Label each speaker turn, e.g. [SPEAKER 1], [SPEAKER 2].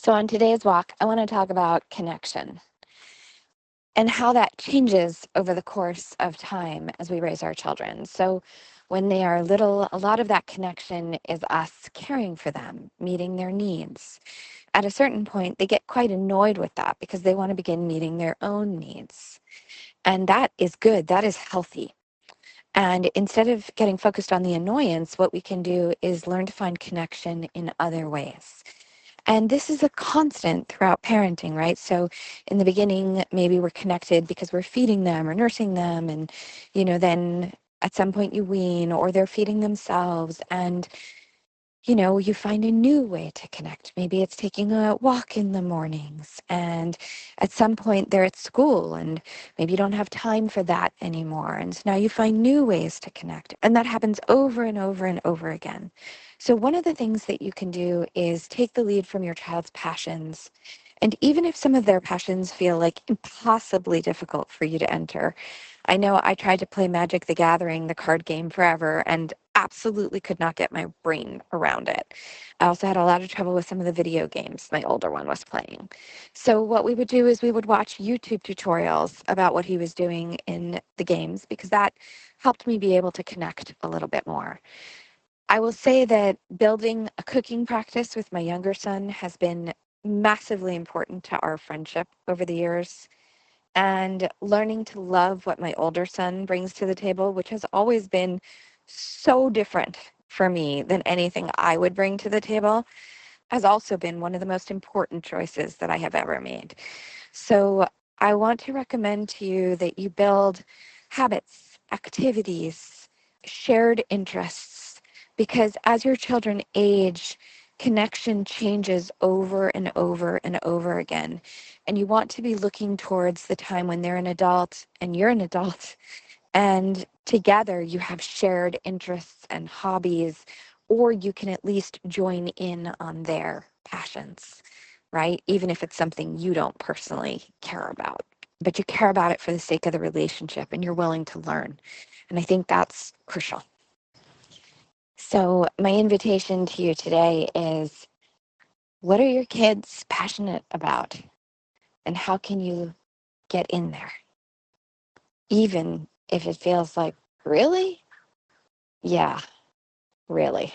[SPEAKER 1] So, on today's walk, I want to talk about connection and how that changes over the course of time as we raise our children. So, when they are little, a lot of that connection is us caring for them, meeting their needs. At a certain point, they get quite annoyed with that because they want to begin meeting their own needs. And that is good, that is healthy. And instead of getting focused on the annoyance, what we can do is learn to find connection in other ways. And this is a constant throughout parenting, right? So in the beginning, maybe we're connected because we're feeding them or nursing them. And, then at some point you wean or they're feeding themselves. And, you find a new way to connect. Maybe it's taking a walk in the mornings. And at some point they're at school and maybe you don't have time for that anymore. And so now you find new ways to connect. And that happens over and over and over again. So one of the things that you can do is take the lead from your child's passions. And even if some of their passions feel like impossibly difficult for you to enter, I know I tried to play Magic the Gathering, the card game, forever, and absolutely could not get my brain around it. I also had a lot of trouble with some of the video games my older one was playing. So what we would do is we would watch YouTube tutorials about what he was doing in the games because that helped me be able to connect a little bit more. I will say that building a cooking practice with my younger son has been massively important to our friendship over the years. And learning to love what my older son brings to the table, which has always been so different for me than anything I would bring to the table, has also been one of the most important choices that I have ever made. So I want to recommend to you that you build habits, activities, shared interests, because as your children age, connection changes over and over and over again. And you want to be looking towards the time when they're an adult and you're an adult, and together you have shared interests and hobbies, or you can at least join in on their passions, right? Even if it's something you don't personally care about, but you care about it for the sake of the relationship and you're willing to learn. And I think that's crucial. So, my invitation to you today is, what are your kids passionate about? And how can you get in there? Even if it feels like, really? Yeah, really.